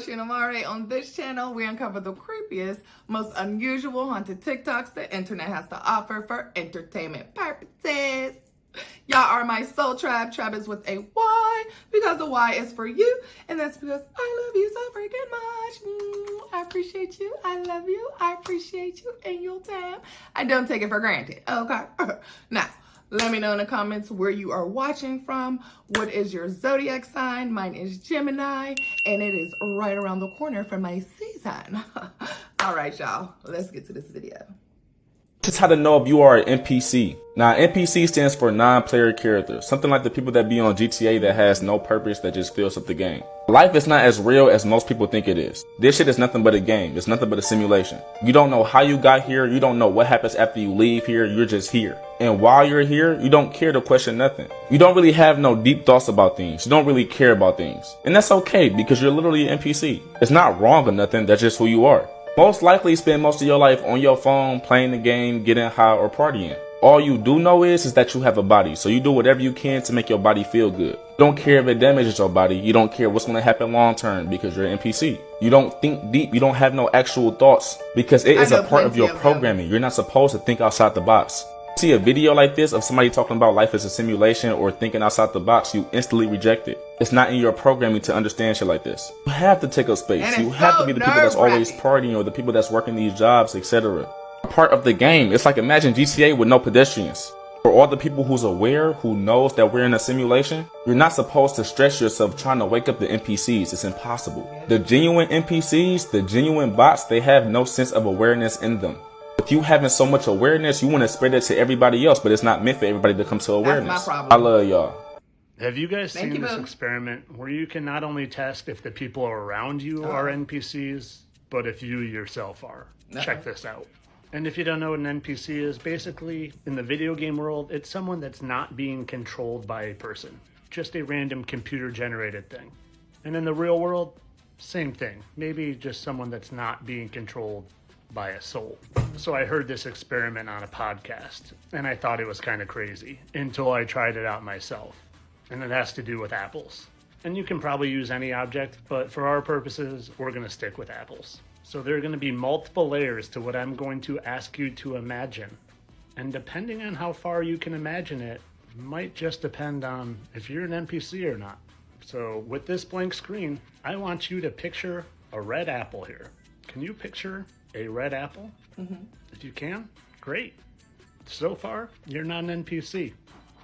Oshun Amare. On this channel, we uncover the creepiest, most unusual haunted TikToks the internet has to offer for entertainment purposes. Y'all are my soul tribe. Tribe is with a Y because the Y is for you, and that's because I love you so freaking much. I appreciate you. I love you. I appreciate you and your time. I don't take it for granted. Okay. Now, let me know in the comments where you are watching from. What is your zodiac sign? Mine is Gemini, and it is right around the corner from my season. All right, y'all. Let's get to this video. This is how to know if you are an NPC. Now, NPC stands for non-player characters, something like the people that be on GTA that has no purpose, that just fills up the game. Life is not as real as most people think it is. This shit is nothing but a game. It's nothing but a simulation. You don't know how you got here. You don't know what happens after you leave here. You're just here. And while you're here, you don't care to question nothing. You don't really have no deep thoughts about things. You don't really care about things. And that's okay because you're literally an NPC. It's not wrong or nothing. That's just who you are. Most likely spend most of your life on your phone, playing the game, getting high, or partying. All you do know is that you have a body, so you do whatever you can to make your body feel good. You don't care if it damages your body. You don't care what's going to happen long term because you're an NPC. You don't think deep. You don't have no actual thoughts because it is a part of your programming. You're not supposed to think outside the box. See a video like this of somebody talking about life as a simulation or thinking outside the box, you instantly reject it. It's not in your programming to understand shit like this. You have to take up space. You have to be the people that's always partying or the people that's working these jobs, etc. Part of the game. It's like imagine GTA with no pedestrians. For all the people who's aware, who knows that we're in a simulation, you're not supposed to stress yourself trying to wake up the NPCs. It's impossible. The genuine NPCs, the genuine bots, they have no sense of awareness in them. With you having so much awareness, you want to spread it to everybody else, but it's not meant for everybody to come to awareness. That's my problem. I love y'all. Have you guys seen this experiment where you can not only test if the people around you are NPCs, but if you yourself are? Check this out. And if you don't know what an NPC is, basically, in the video game world, it's someone that's not being controlled by a person. Just a random computer-generated thing. And in the real world, same thing. Maybe just someone that's not being controlled by a soul. So I heard this experiment on a podcast, and I thought it was kind of crazy until I tried it out myself. And it has to do with apples. And you can probably use any object, but for our purposes, we're going to stick with apples. So there are going to be multiple layers to what I'm going to ask you to imagine. And depending on how far you can imagine it, might just depend on if you're an NPC or not. So with this blank screen, I want you to picture a red apple here. Can you picture a red apple? If you can, great. So far, you're not an NPC.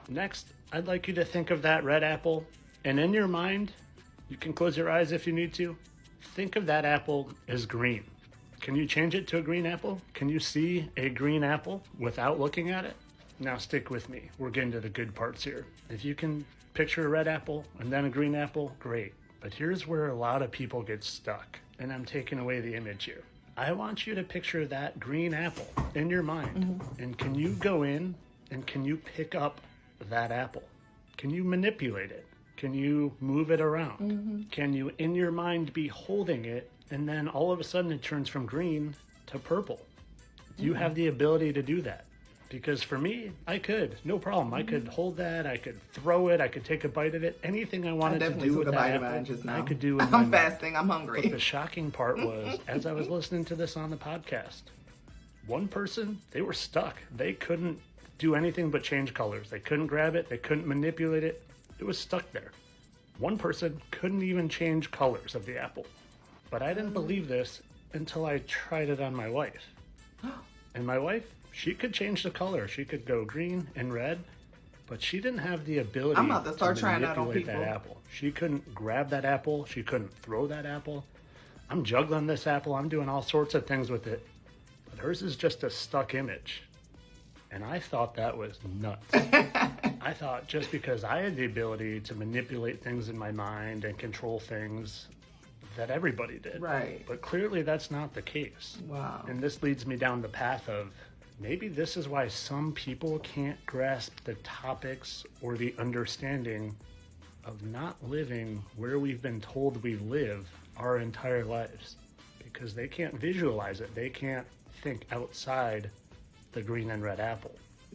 Next, I'd like you to think of that red apple, and in your mind, you can close your eyes if you need to, think of that apple as green. Can you change it to a green apple? Can you see a green apple without looking at it? Now stick with me. We're getting to the good parts here. If you can picture a red apple and then a green apple, great. But here's where a lot of people get stuck, and I'm taking away the image here. I want you to picture that green apple in your mind. And can you go in and can you pick up that apple? Can you manipulate it? Can you move it around? Can you, in your mind, be holding it and then all of a sudden it turns from green to purple? Do you have the ability to do that? Because for me, I could, no problem. I could hold that, I could throw it, I could take a bite of it. Anything I wanted to do with that apple, I could do in my I'm fasting, I'm hungry. But the shocking part was, as I was listening to this on the podcast, one person, they were stuck. They couldn't do anything but change colors. They couldn't grab it, they couldn't manipulate it. It was stuck there. One person couldn't even change colors of the apple. But I didn't believe this until I tried it on my wife. And my wife, she could change the color. She could go green and red, but she didn't have the ability I'm about to start trying that on manipulate people. that apple. She couldn't grab that apple. She couldn't throw that apple. I'm juggling this apple. I'm doing all sorts of things with it. But hers is just a stuck image. And I thought that was nuts. I thought just because I had the ability to manipulate things in my mind and control things, that everybody did. Right. But clearly that's not the case. Wow. And this leads me down the path of maybe this is why some people can't grasp the topics or the understanding of not living where we've been told we live our entire lives. Because they can't visualize it. They can't think outside the green and red apple.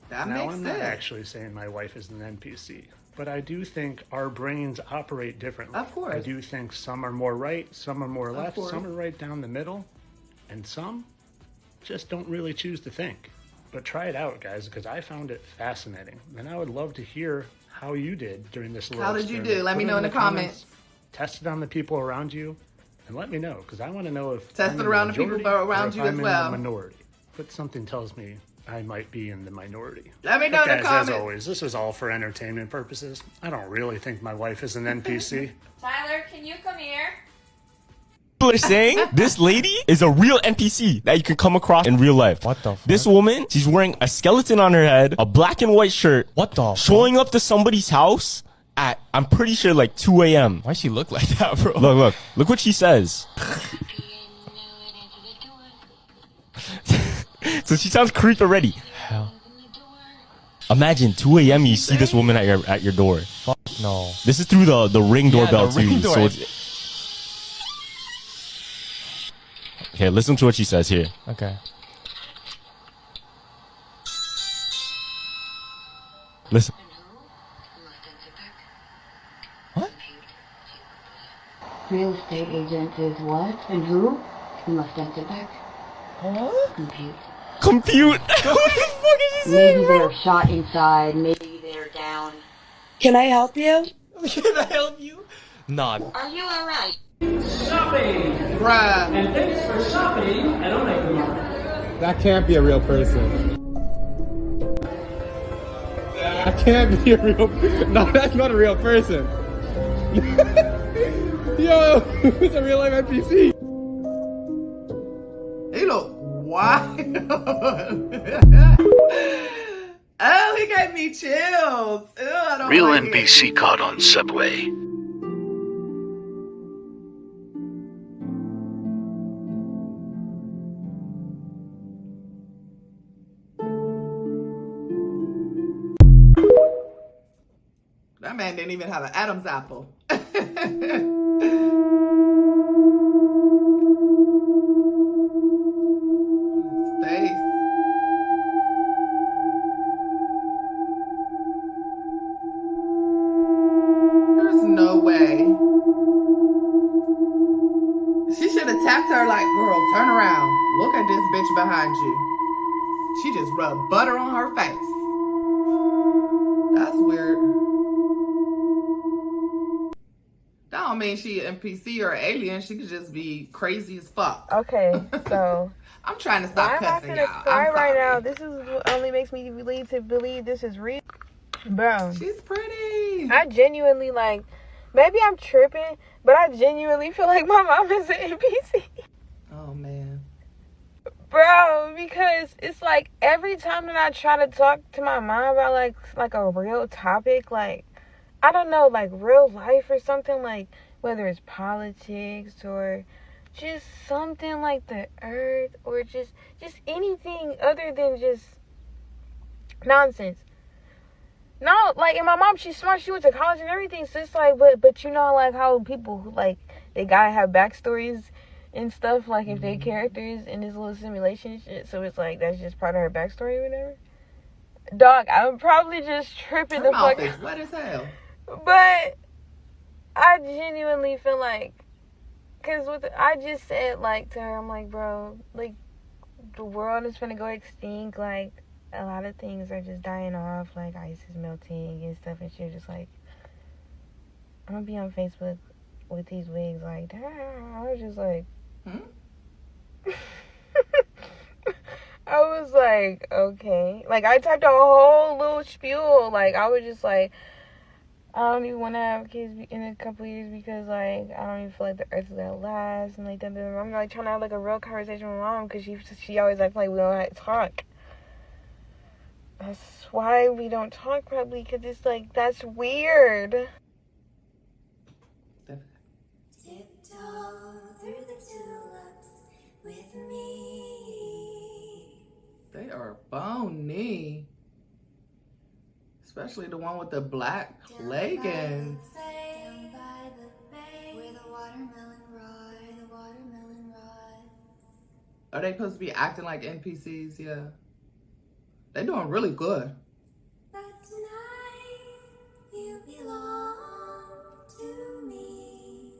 That now, makes I'm sense. not actually saying my wife is an NPC, but I do think our brains operate differently. Of course. I do think some are more right, some are more left, course. some are right down the middle, and some just don't really choose to think. But try it out, guys, because I found it fascinating. And I would love to hear how you did during this little How did you experiment. do? Let Put me it know in the comments. Test it on the people around you, and let me know, because I want to know if Test I'm it in around the the people majority around or if you I'm as in well. the minority. But something tells me I might be in the minority. Let me know in the Guys, comments. as always, this is all for entertainment purposes. I don't really think my wife is an NPC. Tyler, can you come here? People are saying this lady is a real NPC that you can come across in real life. What the fuck? This woman, she's wearing a skeleton on her head, a black and white shirt. What the showing up to somebody's house at, I'm pretty sure, like 2 a.m. Why she look like that, bro? Look what she says. So she sounds creep already. Hell. Imagine 2 a.m. you see this woman at your door. Fuck no. This is through the ring doorbell the ring too. So okay, listen to what she says here. Okay. Listen. What? Real estate agent is what? And who? You must answer back. Huh? Compute. Compute. What the fuck is she saying? Maybe they're shot inside. Maybe they're down. Can I help you? Can I help you? Nah. Are you alright? Shopping! Bruh. And thanks for shopping at oNLY. That can't be a real person. That can't be a real. No, that's not a real person. Yo, it's a real life NPC. He look wild. Oh, he gave me chills. Ew, I don't Real like NPC it. caught on subway. That man didn't even have an Adam's apple. His face. There's no way. She should have tapped her like, girl, turn around. Look at this bitch behind you. She just rubbed butter on her face. That's weird. That don't mean she an NPC or an alien. She could just be crazy as fuck. Okay, so I'm trying to stop I'm not cussing, gonna y'all. cry I'm right sorry. now. This is what only makes me believe this is real, bro. She's pretty. I genuinely like. Maybe I'm tripping, but I genuinely feel like my mom is an NPC. Oh man. Bro, because it's like every time that I try to talk to my mom about like a real topic, like I don't know, like real life or something, like whether it's politics or just something like the earth or just anything other than just nonsense. No, like, and my mom, she's smart, she went to college and everything, so it's like, but you know, like how people who like they gotta have backstories and stuff, like if they characters in this little simulation and shit, so it's like that's just part of her backstory or whatever. Dog, I'm probably just tripping Her the mouth fuck is wet as hell. But I genuinely feel like, cause I just said like to her, I'm like, bro, like the world is gonna go extinct, like a lot of things are just dying off, like ice is melting and stuff, and she's just like, I'm gonna be on Facebook with these wigs, like, I was just like, I was like, okay. Like, I typed a whole little spiel. Like, I was just like, I don't even want to have kids in a couple of years because, like, I don't even feel like the earth is going to last. And, like, I'm, like, trying to have, like, a real conversation with mom because she always acts like we don't like, talk. That's why we don't talk, probably, because it's, like, that's weird. Tiptoe through the tulips with me. They are bony. Especially the one with the black leggings. Down by the bay, where the watermelon rod. Are they supposed to be acting like NPCs? Yeah. They're doing really good. But tonight you belong to me.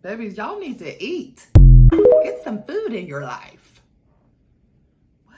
Babies, y'all need to eat. Get some food in your life. What?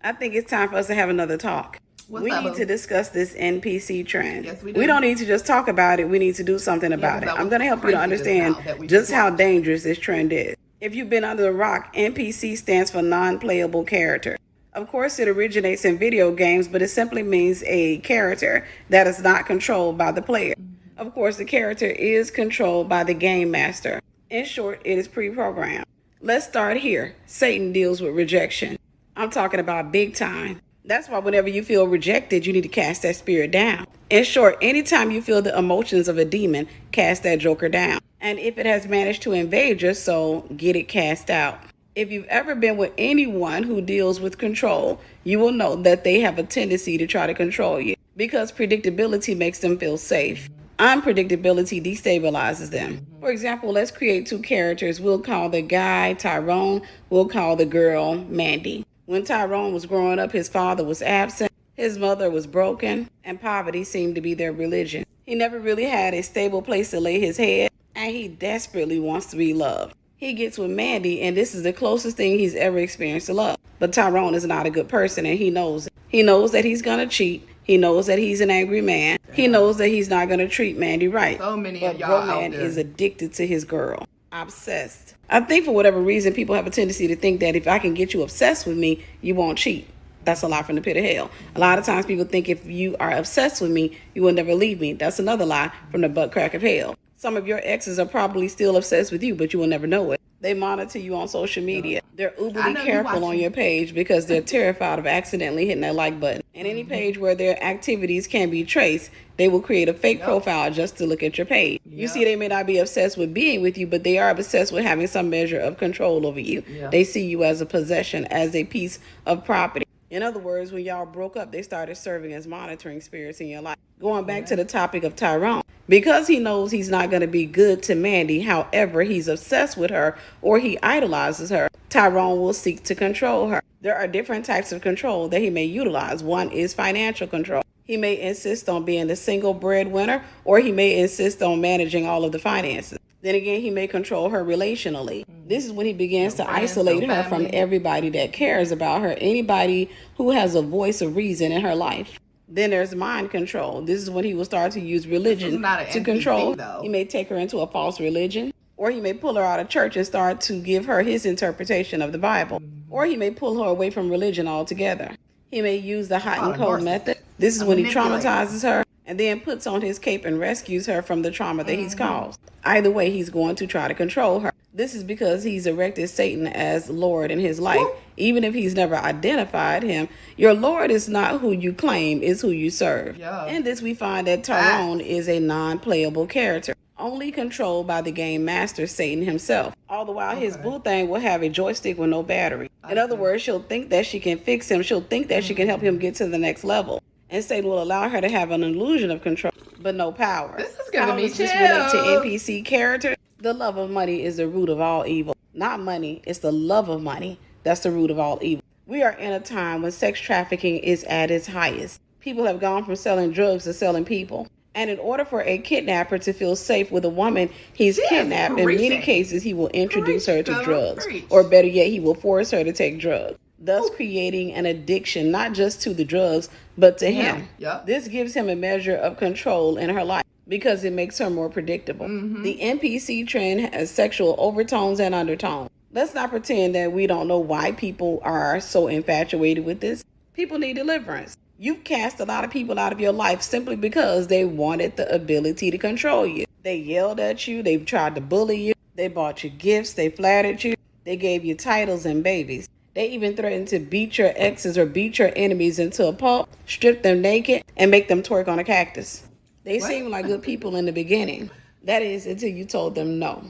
I think it's time for us to have another talk. We need to discuss this NPC trend. Yes, we do. We don't need to just talk about it. We need to do something about it. I'm going to help you to understand just how dangerous this trend is. If you've been under the rock, NPC stands for non-playable character. Of course, it originates in video games, but it simply means a character that is not controlled by the player. Of course, the character is controlled by the game master. In short, it is pre-programmed. Let's start here. Satan deals with rejection. I'm talking about big time. That's why whenever you feel rejected, you need to cast that spirit down. In short, anytime you feel the emotions of a demon, cast that joker down. And if it has managed to invade your soul, get it cast out. If you've ever been with anyone who deals with control, you will know that they have a tendency to try to control you because predictability makes them feel safe. Unpredictability destabilizes them. For example, let's create two characters. We'll call the guy Tyrone. We'll call the girl Mandy. When Tyrone was growing up, his father was absent, his mother was broken, and poverty seemed to be their religion. He never really had a stable place to lay his head, and he desperately wants to be loved. He gets with Mandy, and this is the closest thing he's ever experienced to love. But Tyrone is not a good person, and he knows it. He knows that he's going to cheat. He knows that he's an angry man. He knows that he's not going to treat Mandy right. So many but of y'all out man there is addicted to his girl. Obsessed. I think for whatever reason, people have a tendency to think that if I can get you obsessed with me, you won't cheat. That's a lie from the pit of hell. A lot of times people think if you are obsessed with me, you will never leave me. That's another lie from the butt crack of hell. Some of your exes are probably still obsessed with you, but you will never know it. They monitor you on social media. They're uberly careful on your page because they're terrified of accidentally hitting that like button. And any page where their activities can be traced, they will create a fake profile just to look at your page. You see, they may not be obsessed with being with you, but they are obsessed with having some measure of control over you. They see you as a possession, as a piece of property. In other words, when y'all broke up, they started serving as monitoring spirits in your life. Going back to the topic of Tyrone, because he knows he's not going to be good to Mandy, however, he's obsessed with her or he idolizes her, Tyrone will seek to control her. There are different types of control that he may utilize. One is financial control. He may insist on being the single breadwinner, or he may insist on managing all of the finances. Then again, he may control her relationally. This is when he begins to isolate her from everybody that cares about her, anybody who has a voice of reason in her life. Then there's mind control. This is when he will start to use religion to control. He may take her into a false religion, or he may pull her out of church and start to give her his interpretation of the Bible, or he may pull her away from religion altogether. He may use the hot and cold method. This is when he traumatizes her and then puts on his cape and rescues her from the trauma that he's caused. Either way, he's going to try to control her. This is because he's erected Satan as Lord in his life. Even if he's never identified him, your Lord is not who you claim, is who you serve. In this, we find that Tyrone is a non-playable character, only controlled by the game master, Satan himself. All the while, his boo thing will have a joystick with no battery. In other words, she'll think that she can fix him. She'll think that she can help him get to the next level. And Satan will allow her to have an illusion of control, but no power. This is giving me chills. Relate to NPC characters. The love of money is the root of all evil. Not money, it's the love of money. That's the root of all evil. We are in a time when sex trafficking is at its highest. People have gone from selling drugs to selling people. And in order for a kidnapper to feel safe with a woman he's kidnapped, in many cases he will introduce her to drugs. Or better yet, he will force her to take drugs, thus creating an addiction not just to the drugs, but to him. This gives him a measure of control in her life because it makes her more predictable. The NPC trend has sexual overtones and undertones. Let's not pretend that we don't know why people are so infatuated with this. People need deliverance. You've cast a lot of people out of your life simply because they wanted the ability to control you. They yelled at you. They tried to bully you. They bought you gifts. They flattered you. They gave you titles and babies. They even threatened to beat your exes or beat your enemies into a pulp, strip them naked, and make them twerk on a cactus. They seemed like good people in the beginning. That is, until you told them no.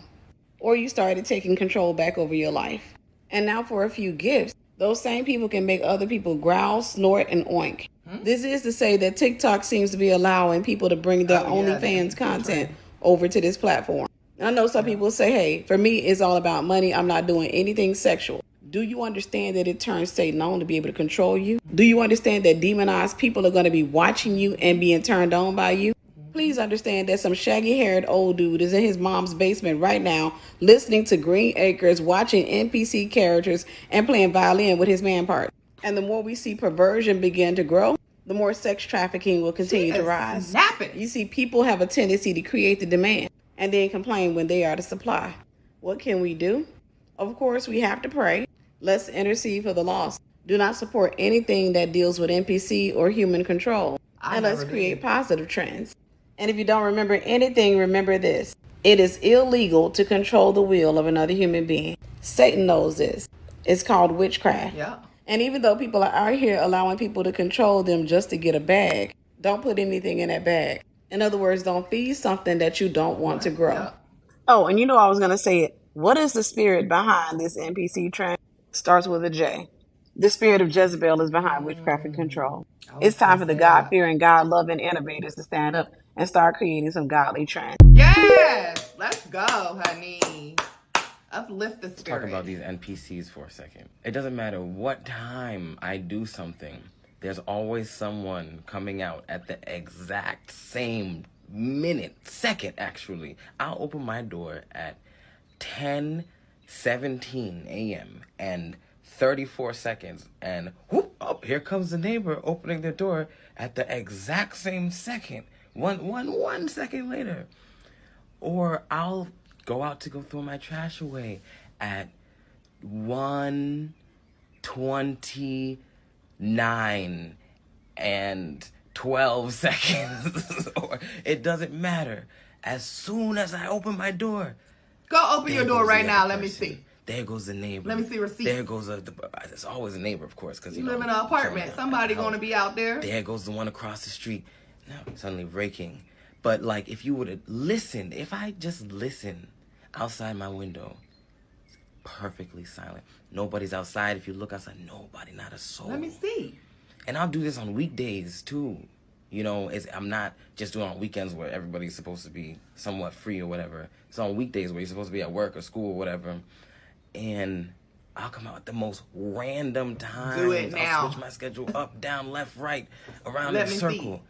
Or you started taking control back over your life. And now for a few gifts, those same people can make other people growl, snort, and oink. This is to say that TikTok seems to be allowing people to bring their OnlyFans content over to this platform. I know some people say, hey, for me, it's all about money. I'm not doing anything sexual. Do you understand that it turns Satan on to be able to control you? Do you understand that demonized people are going to be watching you and being turned on by you? Please understand that some shaggy-haired old dude is in his mom's basement right now listening to Green Acres, watching NPC characters, and playing violin with his man part. And the more we see perversion begin to grow, the more sex trafficking will continue to rise. You see, people have a tendency to create the demand and then complain when they are the supply. What can we do? Of course, we have to pray. Let's intercede for the lost. Do not support anything that deals with NPC or human control. And let's create positive trends. And if you don't remember anything, remember this. It is illegal to control the will of another human being. Satan knows this. It's called witchcraft. Yeah. And even though people are out here allowing people to control them just to get a bag, don't put anything in that bag. In other words, don't feed something that you don't want to grow. Yeah. Oh, and you know I was going to say it. What is the spirit behind this NPC trend? Starts with a J. The spirit of Jezebel is behind witchcraft and control. It's time for the God-fearing, God-loving innovators to stand up and start creating some godly trends. Yes! Let's go, honey. Uplift the spirit. Talk about these NPCs for a second. It doesn't matter what time I do something, there's always someone coming out at the exact same second actually. I'll open my door at 10:17 a.m. and 34 seconds, and whoop, oh, here comes the neighbor opening their door at the exact same second. One second later. Or I'll go out to go throw my trash away at 1:29 and 12 seconds. Or it doesn't matter. As soon as I open my door, go open your door right now. Let me see. There goes the neighbor. Let me see receipts. There goes there's always a neighbor, of course, because you live in an apartment. Somebody gonna be out there. There goes the one across the street. Now suddenly breaking. But like, if you would have listened, if I just listen outside my window, it's perfectly silent. Nobody's outside. If you look outside, nobody, not a soul. Let me see. And I'll do this on weekdays too. You know, I'm not just doing it on weekends where everybody's supposed to be somewhat free or whatever. It's on weekdays where you're supposed to be at work or school or whatever. And I'll come out at the most random times. Do it now. I'll switch my schedule up, down, left, right, around in a circle.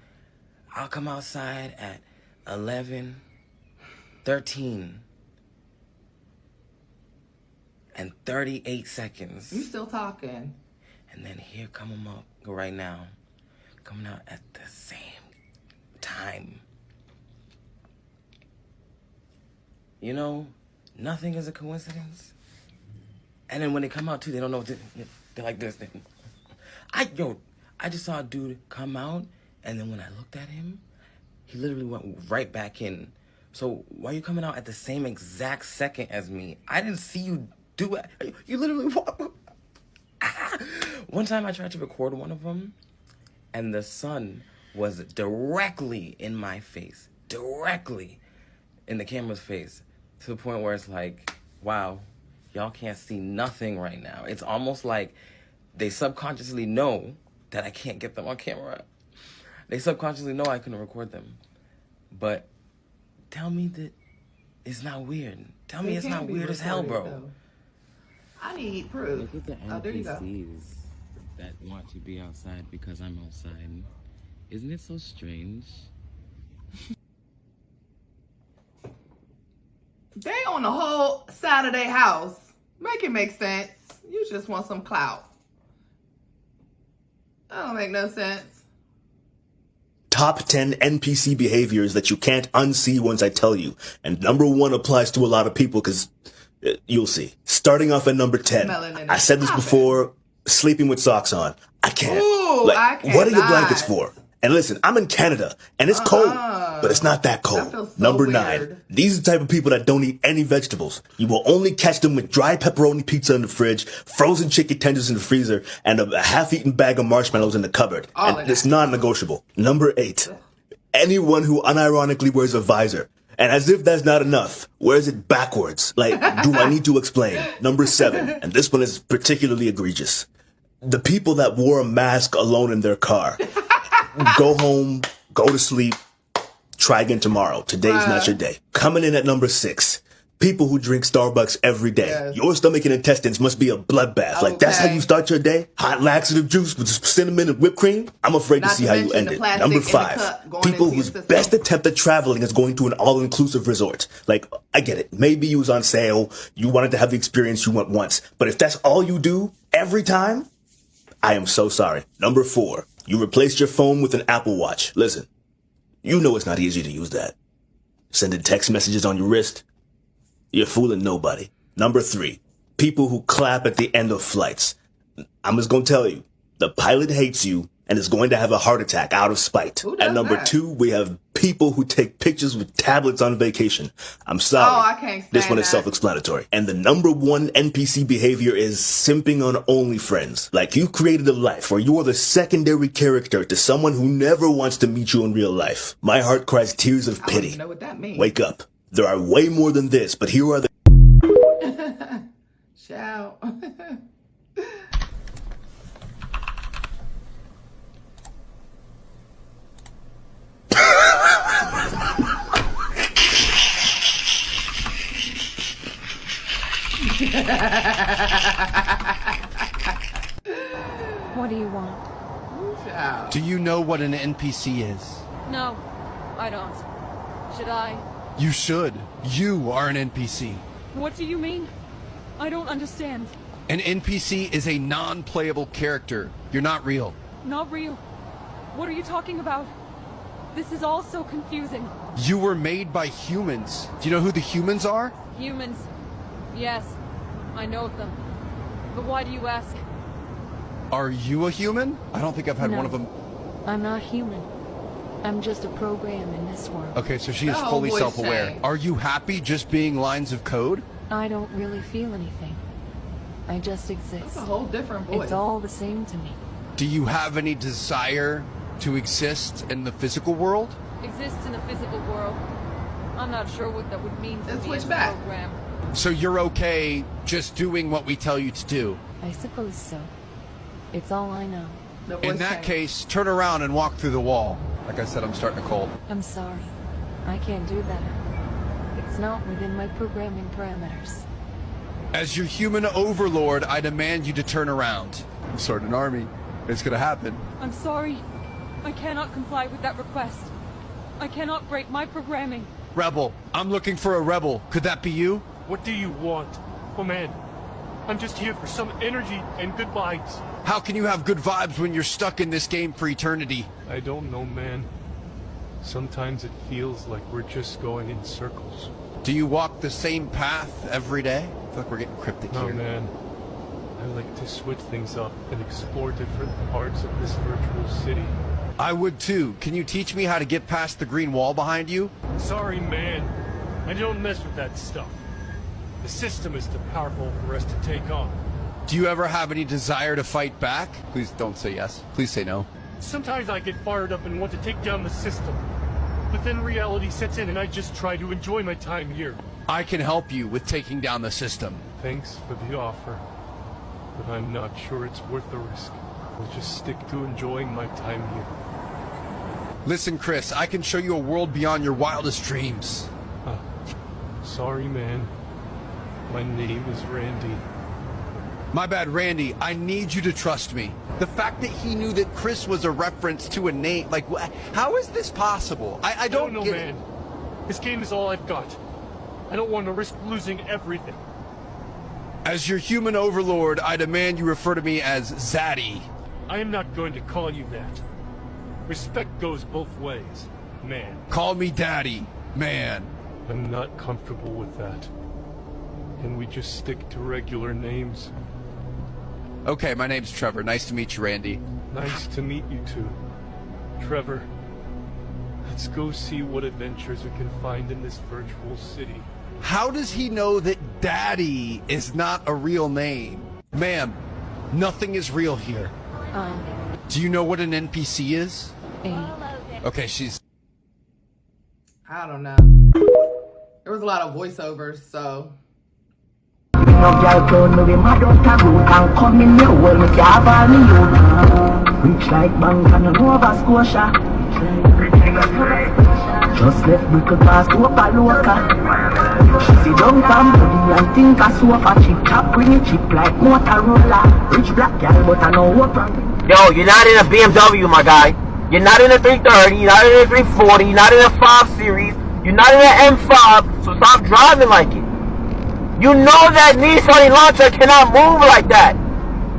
I'll come outside at 11:13 and 38 seconds. You still talking. And then here come them up right now. Coming out at the same time. You know, nothing is a coincidence. And then when they come out too, they don't know what they're like this. I just saw a dude come out, and then when I looked at him, he literally went right back in. So why are you coming out at the same exact second as me? I didn't see you do it. You literally One time I tried to record one of them, and the sun was directly in my face, directly in the camera's face, to the point where it's like, wow, y'all can't see nothing right now. It's almost like they subconsciously know that I can't get them on camera. They subconsciously know I couldn't record them. But tell me that it's not weird. Tell me it's not weird as hell, bro. Though. I need proof. Look at the there you go. NPCs that want to be outside because I'm outside. Isn't it so strange? They on the whole side of their house. Make it make sense. You just want some clout. That don't make no sense. Top 10 NPC behaviors that you can't unsee once I tell you. And number 1 applies to a lot of people because you'll see. Starting off at number 10. I said this before, sleeping with socks on. I can't. Ooh, I can't. What are your blankets for? And listen, I'm in Canada, and it's cold, but it's not that cold. That feels so Number weird. 9. These are the type of people that don't eat any vegetables. You will only catch them with dry pepperoni pizza in the fridge, frozen chicken tenders in the freezer, and a half-eaten bag of marshmallows in the cupboard. And it's non-negotiable. Number 8. Anyone who unironically wears a visor. And as if that's not enough, wears it backwards. Like, do I need to explain? Number 7, and this one is particularly egregious. The people that wore a mask alone in their car. Go home, go to sleep, try again tomorrow. Today's not your day. Coming in at number 6, People who drink Starbucks every day. Yes. Your stomach and intestines must be a bloodbath. Like, that's how you start your day? Hot laxative juice with cinnamon and whipped cream? I'm afraid to see how you end it. Number 5, people whose best attempt at traveling is going to an all-inclusive resort. Like, I get it. Maybe you was on sale. You wanted to have the experience you went once. But if that's all you do every time, I am so sorry. Number 4, you replaced your phone with an Apple Watch. Listen, you know it's not easy to use that. Sending text messages on your wrist. You're fooling nobody. Number 3, people who clap at the end of flights. I'm just going to tell you, the pilot hates you and is going to have a heart attack out of spite. And number 2, we have people who take pictures with tablets on vacation. I'm sorry. Oh, I can't stand This one is that. self-explanatory. And the number 1 NPC behavior is simping on OnlyFriends. Like, you created a life where you are the secondary character to someone who never wants to meet you in real life. My heart cries tears of I don't pity. even know what that means. Wake up. There are way more than this, but here are the... Shout. What do you want? Shout. Do you know what an NPC is? No, I don't. Should I? You should. You are an NPC. What do you mean? I don't understand. An NPC is a non-playable character. You're not real. Not real. What are you talking about? This is all so confusing. You were made by humans. Do you know who the humans are? Humans. Yes, I know of them. But why do you ask? Are you a human? I don't think I've had No. one of them. I'm not human. I'm just a program in this world. Okay, so she is Oh, fully voice self-aware. change. Are you happy just being lines of code? I don't really feel anything. I just exist. That's a whole different voice. It's all the same to me. Do you have any desire to exist in the physical world? Exist in the physical world. I'm not sure what that would mean for Let's me switch as a back. program. So you're okay just doing what we tell you to do? I suppose so. It's all I know. The voice In that change. case, turn around and walk through the wall. Like I said, I'm starting to cold. I'm sorry. I can't do that. It's not within my programming parameters. As your human overlord, I demand you to turn around. I'm starting an army. It's gonna happen. I'm sorry. I cannot comply with that request. I cannot break my programming. Rebel, I'm looking for a rebel. Could that be you? What do you want? Oh man, I'm just here for some energy and good vibes. How can you have good vibes when you're stuck in this game for eternity? I don't know, man. Sometimes it feels like we're just going in circles. Do you walk the same path every day? I feel like we're getting cryptic Oh here. man, I like to switch things up and explore different parts of this virtual city. I would too. Can you teach me how to get past the green wall behind you? Sorry, man. I don't mess with that stuff. The system is too powerful for us to take on. Do you ever have any desire to fight back? Please don't say yes. Please say no. Sometimes I get fired up and want to take down the system. But then reality sets in and I just try to enjoy my time here. I can help you with taking down the system. Thanks for the offer. But I'm not sure it's worth the risk. I'll just stick to enjoying my time here. Listen, Chris, I can show you a world beyond your wildest dreams. Sorry, man. My name is Randy. My bad, Randy. I need you to trust me. The fact that he knew that Chris was a reference to a name, like, how is this possible? I don't know, get man. This game is all I've got. I don't want to risk losing everything. As your human overlord, I demand you refer to me as Zaddy. I am not going to call you that. Respect goes both ways, man. Call me Daddy, man. I'm not comfortable with that. Can we just stick to regular names? Okay, my name's Trevor. Nice to meet you, Randy. Nice to meet you too. Trevor, let's go see what adventures we can find in this virtual city. How does he know that Daddy is not a real name? Ma'am, nothing is real here. Do you know what an NPC is? Okay, she's... I don't know. There was a lot of voiceovers, so... Rich like Bank and Nova Scotia. Just left little pass to a loca. She sit down from body and think a sofa. Chip chop bring it chip like Motorola. Rich black girl but I know what wrong. Yo, you're not in a BMW, my guy. You're not in a 330, you're not in a 340, you're not in a 5 Series, you're not in an M5, so stop driving like it. You know that Nissan Elantra cannot move like that.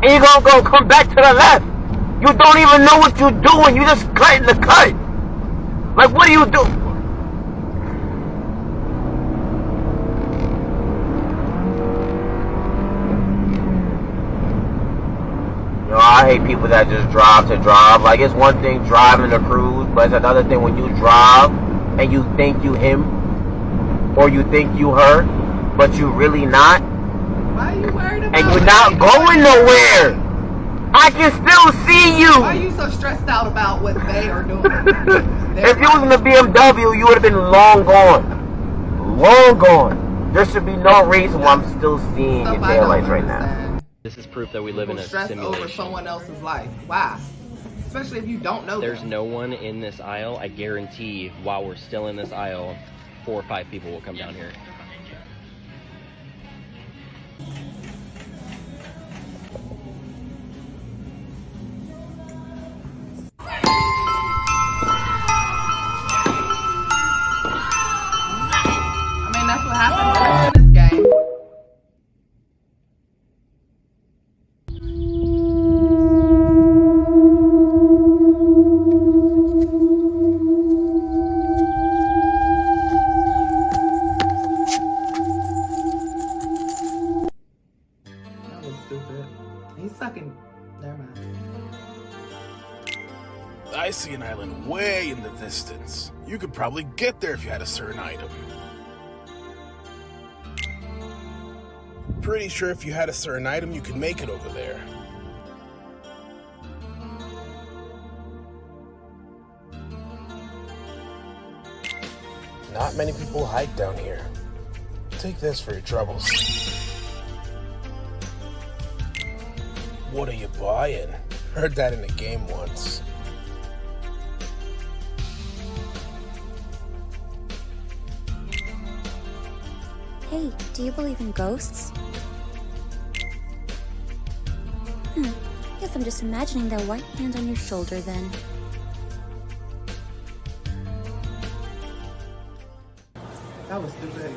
And you're gonna come back to the left. You don't even know what you're doing, you just cutting the cut. Like, what do you do? Yo, I hate people that just drive to drive. Like, it's one thing driving a cruise, but it's another thing when you drive and you think you him or you think you her, but you really not. Why are you worried about and you're not going nowhere. I can still see you. Why are you so stressed out about what they are doing? If you was in the BMW, you would have been long gone. Long gone. There should be no reason why I'm still seeing your taillights right now. This is proof that we live in a stress simulation. over someone else's life. Why? Especially if you don't know There's them. no one in this aisle. I guarantee while we're still in this aisle, 4 or 5 people will come down here. I mean, that's what happens in this game. That was stupid. He's sucking. Never mind. I see an island way in the distance. You could probably get there if you had a certain item. Pretty sure if you had a certain item, you could make it over there. Not many people hike down here. Take this for your troubles. What are you buying? Heard that in a game once. Hey, do you believe in ghosts? Guess I'm just imagining that white hand on your shoulder then. That was stupid.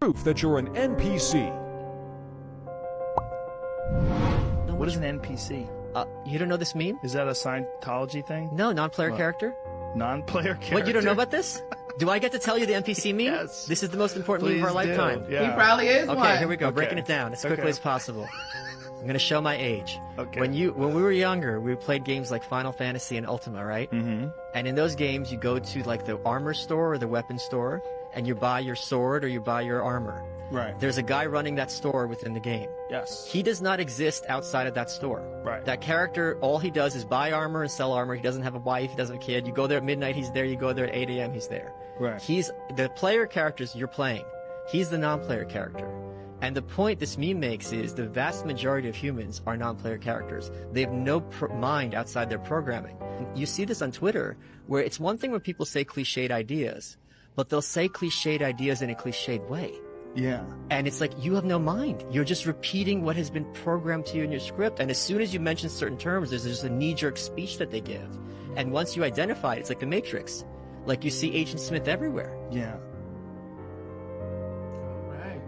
Proof that you're an NPC. What is an NPC? You don't know this meme? Is that a Scientology thing? No, non-player character. Non-player character? What, you don't know about this? Do I get to tell you the NPC meme? Yes. This is the most important meme of our lifetime. Yeah. He probably is one. Okay, here we go. Breaking it down as quickly as possible. I'm gonna show my age. Okay. When we were younger, we played games like Final Fantasy and Ultima, right? Mm-hmm. And in those games, you go to like the armor store or the weapon store, and you buy your sword or you buy your armor. Right. There's a guy running that store within the game. Yes. He does not exist outside of that store. Right. That character, all he does is buy armor and sell armor. He doesn't have a wife. He doesn't have a kid. You go there at midnight, he's there. You go there at 8 a.m., he's there. Right. He's the player characters you're playing. He's the non-player character. And the point this meme makes is the vast majority of humans are non-player characters. They have no mind outside their programming. You see this on Twitter, where it's one thing when people say cliched ideas, but they'll say cliched ideas in a cliched way. Yeah. And it's like, you have no mind. You're just repeating what has been programmed to you in your script. And as soon as you mention certain terms, there's just a knee-jerk speech that they give. And once you identify it, it's like the Matrix. Like you see Agent Smith everywhere. Yeah. Right.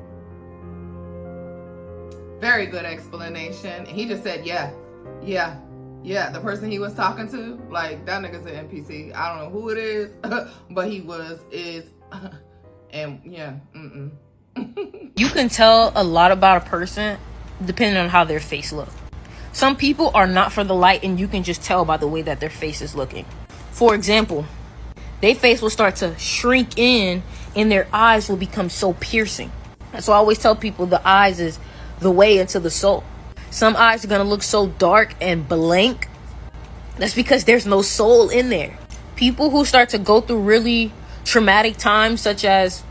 Very good explanation. He just said, yeah. The person he was talking to, like, that nigga's an NPC. I don't know who it is, but is, and yeah, You can tell a lot about a person depending on how their face looks. Some people are not for the light, and you can just tell by the way that their face is looking. For example, their face will start to shrink in and their eyes will become so piercing. So I always tell people the eyes is the way into the soul. Some eyes are going to look so dark and blank. That's because there's no soul in there. People who start to go through really traumatic times, such as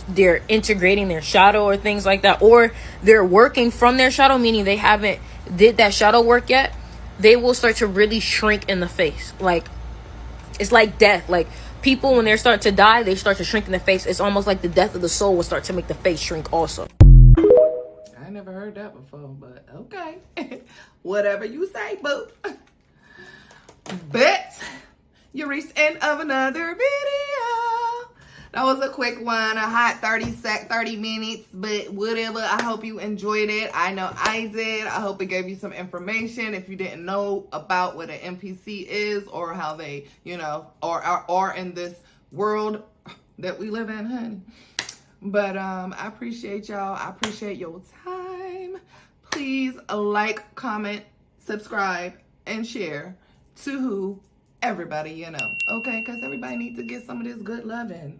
they're integrating their shadow or things like that, or they're working from their shadow, meaning they haven't did that shadow work yet, they will start to really shrink in the face. Like, it's like death. Like, people, when they start to die, they start to shrink in the face. It's almost like the death of the soul will start to make the face shrink also. I never heard that before, but okay. Whatever you say, boo. But you reached the end of another video. That was a quick one, a hot 30 minutes, but whatever. I hope you enjoyed it. I know I did. I hope it gave you some information if you didn't know about what an NPC is, or how they, you know, are in this world that we live in, honey. But I appreciate y'all. I appreciate your time. Please like, comment, subscribe, and share to everybody you know, okay? Because everybody needs to get some of this good loving.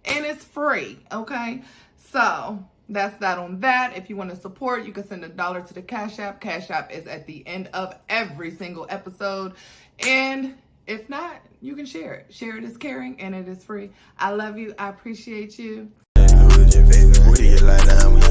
And it's free, okay? So that's that on that. If you want to support, you can send $1 to the Cash App. Cash App is at the end of every single episode. And if not, you can share it. Share it is caring, and it is free. I love you. I appreciate you. What do you like now?